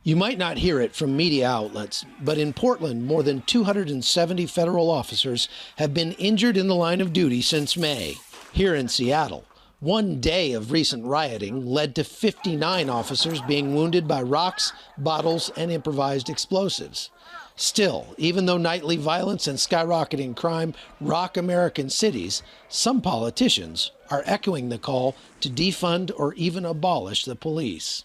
You might not hear it from media outlets, but in Portland, more than 270 federal officers have been injured in the line of duty since May. Here in Seattle, one day of recent rioting led to 59 officers being wounded by rocks, bottles, and improvised explosives. Still, even though nightly violence and skyrocketing crime rock American cities, some politicians are echoing the call to defund or even abolish the police.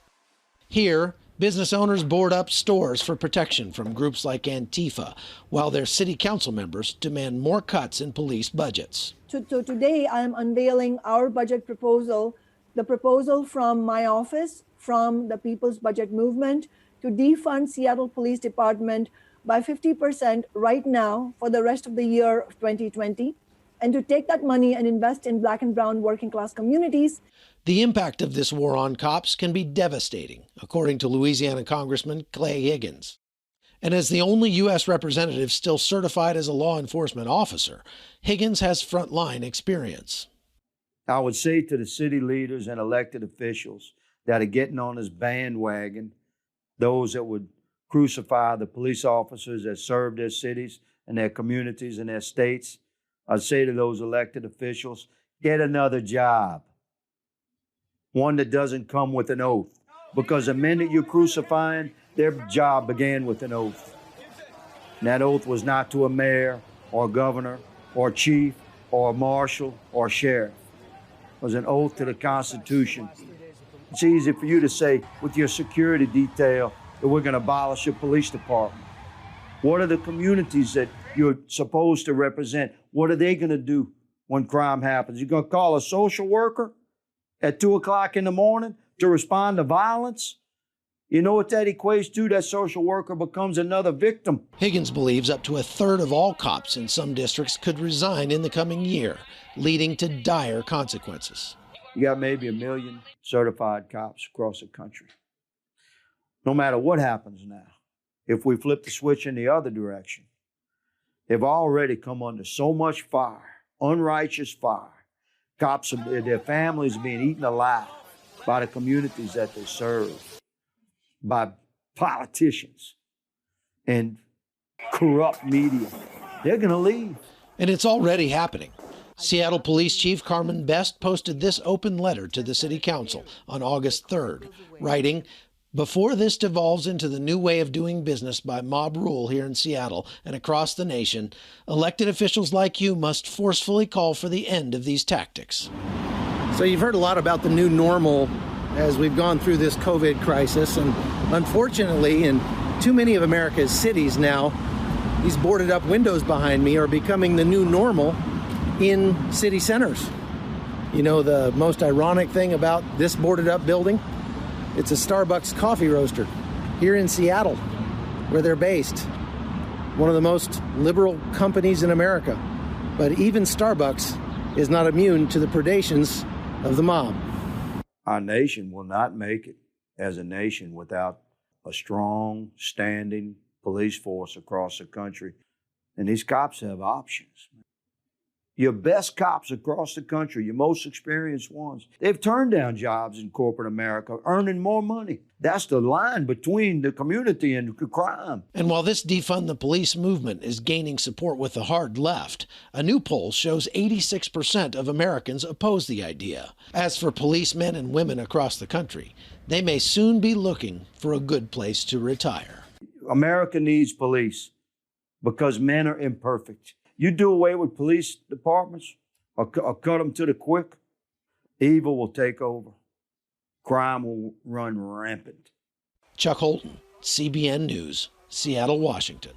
Here, business owners board up stores for protection from groups like Antifa, while their city council members demand more cuts in police budgets. So today I am unveiling our budget proposal, the proposal from my office, from the People's Budget Movement, to defund Seattle Police Department by 50% right now for the rest of the year of 2020, and to take that money and invest in Black and brown working class communities. The impact of this war on cops can be devastating, according to Louisiana Congressman Clay Higgins. And as the only U.S. representative still certified as a law enforcement officer, Higgins has frontline experience. I would say to the city leaders and elected officials that are getting on this bandwagon, those that would crucify the police officers that serve their cities and their communities and their states, I'd say to those elected officials, get another job. One that doesn't come with an oath. Because the minute you're crucifying, their job began with an oath. And that oath was not to a mayor or governor or chief or marshal or sheriff. It was an oath to the Constitution. It's easy for you to say with your security detail that we're going to abolish your police department. What are the communities that you're supposed to represent? What are they going to do when crime happens? You're going to call a social worker at 2 o'clock in the morning to respond to violence? You know what that equates to? That social worker becomes another victim. Higgins believes up to a third of all cops in some districts could resign in the coming year, leading to dire consequences. You got maybe 1 million certified cops across the country. No matter what happens now, if we flip the switch in the other direction, they've already come under so much fire, unrighteous fire. Cops, their families are being eaten alive by the communities that they serve, by politicians and corrupt media. They're going to leave. And it's already happening. Seattle Police Chief Carmen Best posted this open letter to the City Council on August 3rd, writing, "Before this devolves into the new way of doing business by mob rule here in Seattle and across the nation, elected officials like you must forcefully call for the end of these tactics." So you've heard a lot about the new normal as we've gone through this COVID crisis, and unfortunately in too many of America's cities now, these boarded up windows behind me are becoming the new normal in city centers. You know, the most ironic thing about this boarded up building? It's a Starbucks coffee roaster here in Seattle, where they're based. One of the most liberal companies in America. But even Starbucks is not immune to the predations of the mob. Our nation will not make it as a nation without a strong, standing police force across the country. And these cops have options. Your best cops across the country, your most experienced ones, they've turned down jobs in corporate America, earning more money. That's the line between the community and crime. And while this defund the police movement is gaining support with the hard left, a new poll shows 86% of Americans oppose the idea. As for policemen and women across the country, they may soon be looking for a good place to retire. America needs police because men are imperfect. You do away with police departments or cut them to the quick, evil will take over. Crime will run rampant. Chuck Holton, CBN News, Seattle, Washington.